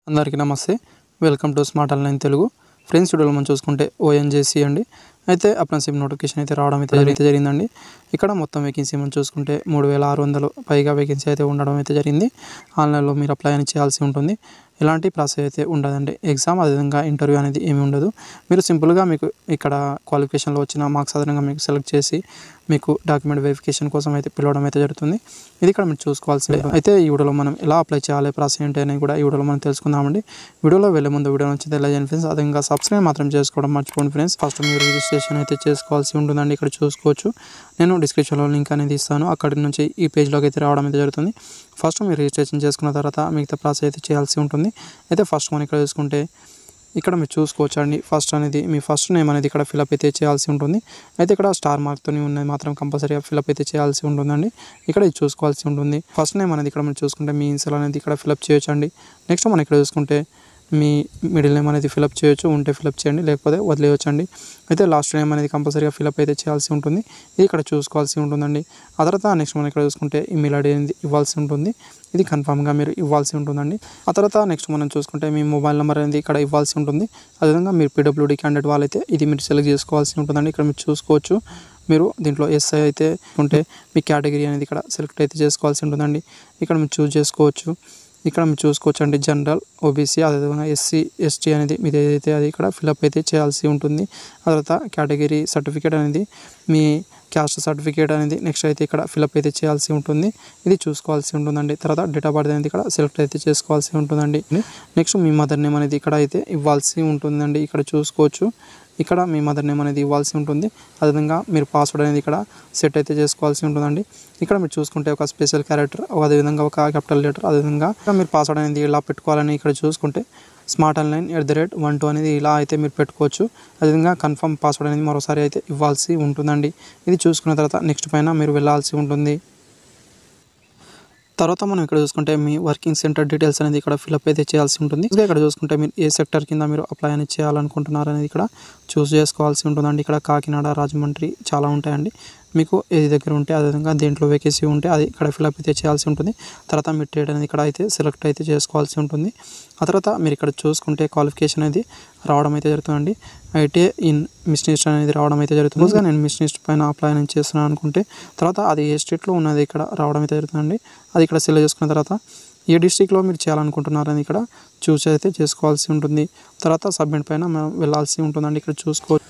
అందరికీ నమస్తే. Welcome to smart online Telugu. Friends, వీడియోలో మనం చూసుకుంటే ఓఎన్జీసీ అండి. అయితే అప్రెంటిస్‌షిప్ నోటిఫికేషన్ అయితే రావడం అయితే జరిగిందండి. ఇక్కడ మొత్తం వేకెన్సీ మనం చూసుకుంటే 3600 పైగా వేకెన్సీ అయితే ఉండడం అయితే జరిగింది. ఆన్లైన్‌లో మీరు అప్లై అని చేయాల్సి ఉంటుంది. ఎలాంటి ప్రాసెస్ అయితే ఉండదండి. ఎగ్జామ్ అదేవిధంగా ఇంటర్వ్యూ అనేది ఏమీ ఉండదు. మీరు సింపుల్గా మీకు ఇక్కడ క్వాలిఫికేషన్లో వచ్చిన మార్క్స్ ఆధారంగా మీకు సెలెక్ట్ చేసి మీకు డాక్యుమెంట్ వెరిఫికేషన్ కోసం అయితే పిలవడం అయితే జరుగుతుంది. ఇది ఇక్కడ మీరు చూసుకోవాల్సిందే. అయితే ఈ వీడియోలో మనం ఎలా అప్లై చేయాలి, ప్రాసెస్ ఏంటి అనేది కూడా ఈ వీడియోలో మనం తెలుసుకుందామండి. వీడియోలో వెళ్ళే ముందు వీడియో నచ్చితే లైక్ చేయండి ఫ్రెండ్స్. అదేవిధంగా సబ్స్క్రైబ్ మాత్రం చేసుకోవడం మర్చిపోండి ఫ్రెండ్స్. ఫస్ట్ మీరు రిజిస్ట్రేషన్ అయితే చేసుకోవాల్సి ఉంటుందండి. ఇక్కడ చూసుకోవచ్చు. నేను డిస్క్రిప్షన్లో లింక్ అనేది ఇస్తాను. అక్కడి నుంచి ఈ పేజ్లోకి అయితే రావడం అయితే జరుగుతుంది. ఫస్ట్ మీరు రిజిస్ట్రేషన్ చేసుకున్న తర్వాత మిగతా ప్రాసెస్ అయితే చేయాల్సి ఉంటుంది. అయితే ఫస్ట్ మనం ఇక్కడ చూసుకుంటే ఇక్కడ మీరు చూసుకోవచ్చు అండి. ఫస్ట్ అనేది మీ ఫస్ట్ నేమ్ అనేది ఇక్కడ ఫిలప్ అయితే చేయాల్సి ఉంటుంది. అయితే ఇక్కడ స్టార్ మార్క్తో ఉన్నది మాత్రం కంపల్సరీగా ఫిలప్ అయితే చేయాల్సి ఉంటుందండి. ఇక్కడ ఇది చూసుకోవాల్సి ఉంటుంది. ఫస్ట్ నేమ్ అనేది ఇక్కడ మీరు చూసుకుంటే మీ ఇన్సియల్ అనేది ఇక్కడ ఫిలప్ చేయొచ్చు అండి. నెక్స్ట్ మనం ఇక్కడ చూసుకుంటే మీ మిడిల్ నేమ్ అనేది ఫిలప్ చేయొచ్చు, ఉంటే ఫిలప్ చేయండి, లేకపోతే వదిలేయొచ్చండి. అయితే లాస్ట్ నేమ్ అనేది కంపల్సరీగా ఫిలప్ అయితే చేయాల్సి ఉంటుంది. ఇది ఇక్కడ చూసుకోవాల్సి ఉంటుందండి. ఆ తర్వాత నెక్స్ట్ మనం ఇక్కడ చూసుకుంటే ఈమెయిల్ ఐడి అనేది ఇవ్వాల్సి ఉంటుంది. ఇది కన్ఫామ్గా మీరు ఇవ్వాల్సి ఉంటుందండి. ఆ తర్వాత నెక్స్ట్ మనం చూసుకుంటే మీ మొబైల్ నెంబర్ అనేది ఇక్కడ ఇవ్వాల్సి ఉంటుంది. అదేవిధంగా మీరు పీడబ్ల్యూడీ క్యాండిడేట్ వాళ్ళైతే ఇది మీరు సెలెక్ట్ చేసుకోవాల్సి ఉంటుందండి. ఇక్కడ మీరు చూసుకోవచ్చు. మీరు దీంట్లో ఎస్ఐ అయితే ఉంటే మీ కేటగిరీ అనేది ఇక్కడ సెలెక్ట్ అయితే చేసుకోవాల్సి ఉంటుందండి. ఇక్కడ మీరు చూస్ చేసుకోవచ్చు. ఇక్కడ మీరు చూసుకోవచ్చు అండి. జనరల్, ఓబీసీ, అదేవిధంగా ఎస్సీ, ఎస్టీ అనేది మీది ఏదైతే అది ఇక్కడ ఫిలప్ అయితే చేయాల్సి ఉంటుంది. ఆ తర్వాత కేటగిరీ సర్టిఫికేట్ అనేది మీ క్యాస్ట్ సర్టిఫికేట్ అనేది నెక్స్ట్ అయితే ఇక్కడ ఫిలప్ అయితే చేయాల్సి ఉంటుంది. ఇది చూసుకోవాల్సి ఉంటుందండి. తర్వాత డేట్ ఆఫ్ బర్త్ అనేది ఇక్కడ సెలెక్ట్ అయితే చేసుకోవాల్సి ఉంటుందండి. నెక్స్ట్ మీ మదర్ నేమ్ అనేది ఇక్కడ అయితే ఇవ్వాల్సి ఉంటుందండి. ఇక్కడ చూసుకోవచ్చు. ఇక్కడ మీ మదర్ నేమ్ అనేది ఇవ్వాల్సి ఉంటుంది. అదేవిధంగా మీరు పాస్వర్డ్ అనేది ఇక్కడ సెట్ అయితే చేసుకోవాల్సి ఉంటుందండి. ఇక్కడ మీరు చూసుకుంటే ఒక స్పెషల్ క్యారెక్టర్, అదేవిధంగా ఒక క్యాపిటల్ లెటర్, అదేవిధంగా మీరు పాస్వర్డ్ అనేది ఇలా పెట్టుకోవాలని ఇక్కడ చూసుకుంటే smartonline@12 అనేది ఇలా అయితే మీరు పెట్టుకోవచ్చు. అదేవిధంగా కన్ఫర్మ్ పాస్వర్డ్ అనేది మరోసారి అయితే ఇవ్వాల్సి ఉంటుందండి. ఇది చూసుకున్న తర్వాత నెక్స్ట్ పైన మీరు వెళ్ళాల్సి ఉంటుంది. తర్వాత మనం ఇక్కడ చూసుకుంటే మీ వర్కింగ్ సెంటర్ డీటెయిల్స్ అనేది ఇక్కడ ఫిలప్ అయితే చేయాల్సి ఉంటుంది. ఇంకా ఇక్కడ చూసుకుంటే మీరు ఏ సెక్టర్ కింద మీరు అప్లై అనేది చేయాలనుకుంటున్నారు అనేది ఇక్కడ చూస్ చేసుకోవాల్సి ఉంటుందండి. ఇక్కడ కాకినాడ, రాజమండ్రి చాలా ఉంటాయండి. మీకు ఏది దగ్గర ఉంటే అదేవిధంగా దేంట్లో వేకెన్సీ ఉంటే అది ఇక్కడ ఫిలప్ అయితే చేయాల్సి ఉంటుంది. తర్వాత మీ ట్రేడ్ అనేది ఇక్కడ అయితే సెలెక్ట్ అయితే చేసుకోవాల్సి ఉంటుంది. ఆ తర్వాత మీరు ఇక్కడ చూసుకుంటే క్వాలిఫికేషన్ అనేది రావడం అయితే జరుగుతుందండి. ఐటీఐ ఇన్ మిషనిస్ట్ అనేది రావడం అయితే జరుగుతుంది. ముందుగా నేను మిషనిస్ట్ పైన అప్లై అనేది చేస్తున్నాను అనుకుంటే తర్వాత అది ఏ స్టేట్లో ఉన్నది ఇక్కడ రావడం అయితే జరుగుతుందండి. అది ఇక్కడ సెలెక్ట్ చేసుకున్న తర్వాత ఏ డిస్ట్రిక్ట్లో మీరు చేయాలనుకుంటున్నారని ఇక్కడ చూస్ అయితే చేసుకోవాల్సి ఉంటుంది. తర్వాత సబ్మిట్ పైన మనం వెళ్ళాల్సి ఉంటుందండి. ఇక్కడ చూసుకోవచ్చు.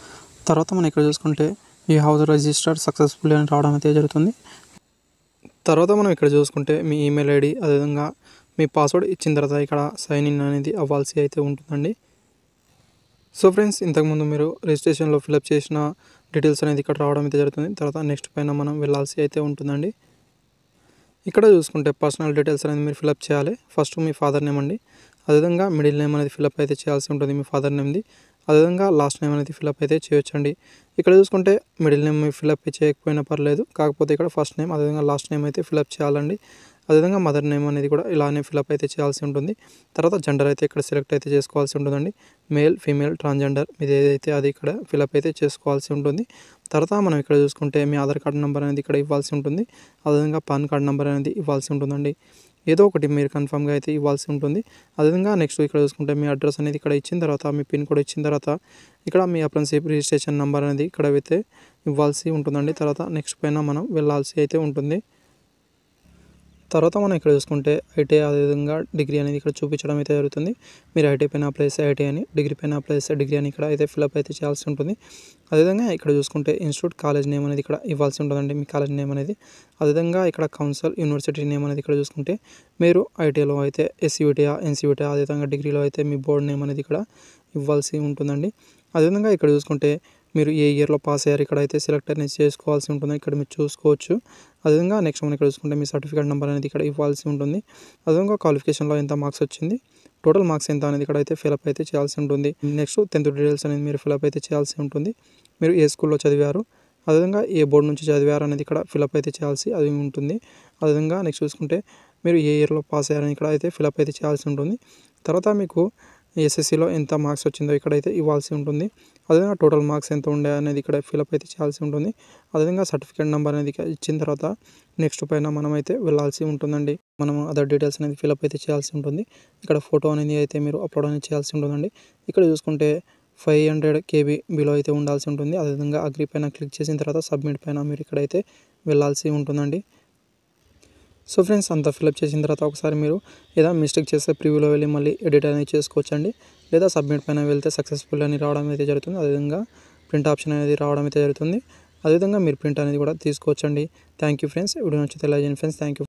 తర్వాత మనం ఇక్కడ చూసుకుంటే ఈ హౌస్ రిజిస్టర్డ్ సక్సెస్ఫుల్ అని రావడం అయితే జరుగుతుంది. తర్వాత మనం ఇక్కడ చూసుకుంటే మీ ఈమెయిల్ ఐడి, అదేవిధంగా మీ పాస్వర్డ్ ఇచ్చిన తర్వాత ఇక్కడ సైన్ ఇన్ అనేది అవ్వాల్సి అయితే ఉంటుందండి. సో ఫ్రెండ్స్, ఇంతకుముందు మీరు రిజిస్ట్రేషన్లో ఫిలప్ చేసిన డీటెయిల్స్ అనేది ఇక్కడ రావడం అయితే జరుగుతుంది. తర్వాత నెక్స్ట్ పైన మనం వెళ్ళాల్సి అయితే ఉంటుందండి. ఇక్కడ చూసుకుంటే పర్సనల్ డీటెయిల్స్ అనేది మీరు ఫిలప్ చేయాలి. ఫస్ట్ మీ ఫాదర్ నేమ్ అండి, అదేవిధంగా మిడిల్ నేమ్ అనేది ఫిలప్ అయితే చేయాల్సి ఉంటుంది మీ ఫాదర్ నేమ్ది. అదేవిధంగా లాస్ట్ నేమ్ అనేది ఫిలప్ అయితే చేయొచ్చండి. ఇక్కడ చూసుకుంటే మిడిల్ నేమ్ ఫిలప్ చేయకపోయినా పర్లేదు, కాకపోతే ఇక్కడ ఫస్ట్ నేమ్ అదేవిధంగా లాస్ట్ నేమ్ అయితే ఫిలప్ చేయాలండి. అదేవిధంగా మదర్ నేమ్ అనేది కూడా ఇలానే ఫిలప్ అయితే చేయాల్సి ఉంటుంది. తర్వాత జెండర్ అయితే ఇక్కడ సెలెక్ట్ అయితే చేసుకోవాల్సి ఉంటుందండి. మేల్, ఫీమేల్, ట్రాన్స్జెండర్ మీది ఏదైతే అది ఇక్కడ ఫిలప్ అయితే చేసుకోవాల్సి ఉంటుంది. తర్వాత మనం ఇక్కడ చూసుకుంటే మీ ఆధార్ కార్డు నెంబర్ అనేది ఇక్కడ ఇవ్వాల్సి ఉంటుంది. అదేవిధంగా పాన్ కార్డ్ నెంబర్ అనేది ఇవ్వాల్సి ఉంటుందండి. ఏదో ఒకటి మీరు కన్ఫర్మ్గా అయితే ఇవ్వాల్సి ఉంటుంది. అదేవిధంగా నెక్స్ట్ ఇక్కడ చూసుకుంటే మీ అడ్రస్ అనేది ఇక్కడ ఇచ్చిన తర్వాత మీ పిన్ కోడ్ ఇచ్చిన తర్వాత ఇక్కడ మీ అప్రెంటిస్‌షిప్ రిజిస్ట్రేషన్ నెంబర్ అనేది ఇక్కడ అయితే ఇవ్వాల్సి ఉంటుందండి. తర్వాత నెక్స్ట్ పైన మనం వెళ్ళాల్సి అయితే ఉంటుంది. తర్వాత మనం ఇక్కడ చూసుకుంటే ఐటీఐ అదేవిధంగా డిగ్రీ అనేది ఇక్కడ చూపించడం అయితే జరుగుతుంది. మీరు ఐటీఐ పైన అప్లై చేస్తే ఐటీఐ అని, డిగ్రీ పైన అప్లై చేస్తే డిగ్రీ అని ఇక్కడ అయితే ఫిలప్ అయితే చేయాల్సి ఉంటుంది. అదేవిధంగా ఇక్కడ చూసుకుంటే ఇన్స్టిట్యూట్, కాలేజ్ నేమ్ అనేది ఇక్కడ ఇవ్వాల్సి ఉంటుందండి, మీ కాలేజ్ నేమ్ అనేది. అదేవిధంగా ఇక్కడ కౌన్సిల్, యూనివర్సిటీ నేమ్ అనేది ఇక్కడ చూసుకుంటే మీరు ఐటీఐలో అయితే ఎస్యూటీఆ, ఎన్సీయూటీఆ, అదేవిధంగా డిగ్రీలో అయితే మీ బోర్డు నేమ్ అనేది ఇక్కడ ఇవ్వాల్సి ఉంటుందండి. అదేవిధంగా ఇక్కడ చూసుకుంటే మీరు ఏ ఇయర్లో పాస్ అయ్యారు ఇక్కడ అయితే సెలెక్ట్ అనేది చేసుకోవాల్సి ఉంటుంది. ఇక్కడ మీరు చూసుకోవచ్చు. అదేవిధంగా నెక్స్ట్ మనం ఇక్కడ చూసుకుంటే మీ సర్టిఫికేట్ నెంబర్ అనేది ఇక్కడ ఇవ్వాల్సి ఉంటుంది. అదేవిధంగా క్వాలిఫికేషన్లో ఎంత మార్క్స్ వచ్చింది, టోటల్ మార్క్స్ ఎంత అనేది ఇక్కడ అయితే ఫిలప్ అయితే చేయాల్సి ఉంటుంది. నెక్స్ట్ 10th డీటెయిల్స్ అనేది మీరు ఫిలప్ అయితే చేయాల్సి ఉంటుంది. మీరు ఏ స్కూల్లో చదివారు, అదేవిధంగా ఏ బోర్డు నుంచి చదివారు అనేది ఇక్కడ ఫిలప్ అయితే చేయాల్సి అది ఉంటుంది. అదేవిధంగా నెక్స్ట్ చూసుకుంటే మీరు ఏ ఇయర్లో పాస్ అయ్యారని ఇక్కడ అయితే ఫిలప్ అయితే చేయాల్సి ఉంటుంది. తర్వాత మీకు ఎస్ఎస్సిలో ఎంత మార్క్స్ వచ్చిందో ఇక్కడైతే ఇవ్వాల్సి ఉంటుంది. అదేవిధంగా టోటల్ మార్క్స్ ఎంత ఉండే అనేది ఇక్కడ ఫిలప్ అయితే చేయాల్సి ఉంటుంది. అదేవిధంగా సర్టిఫికేట్ నెంబర్ అనేది ఇచ్చిన తర్వాత నెక్స్ట్ పైన మనమైతే వెళ్ళాల్సి ఉంటుందండి. మనం అదర్ డీటెయిల్స్ అనేది ఫిలప్ అయితే చేయాల్సి ఉంటుంది. ఇక్కడ ఫోటో అనేది అయితే మీరు అప్లోడ్ అనేది చేయాల్సి ఉంటుందండి. ఇక్కడ చూసుకుంటే 500 KB బిలో అయితే ఉండాల్సి ఉంటుంది. అదేవిధంగా అగ్రి పైన క్లిక్ చేసిన తర్వాత సబ్మిట్ పైన మీరు ఇక్కడైతే వెళ్ళాల్సి ఉంటుందండి. సో ఫ్రెండ్స్, అంతా ఫిలప్ చేసిన తర్వాత ఒకసారి మీరు ఏదైనా మిస్టేక్ చేస్తే ప్రివ్యూలో వెళ్ళి మళ్ళీ ఎడిట్ అనేది చేసుకోవచ్చండి. లేదా సబ్మిట్ పైన వెళ్తే సక్సెస్ఫుల్ అని రావడం అయితే జరుగుతుంది. అదేవిధంగా ప్రింట్ ఆప్షన్ అనేది రావడం అయితే జరుగుతుంది. అదేవిధంగా మీరు ప్రింట్ అనేది కూడా తీసుకోవచ్చండి. Thank you friends. వీడియో నచ్చితే లైక్ చేయండి ఫ్రెండ్స్. Thank you.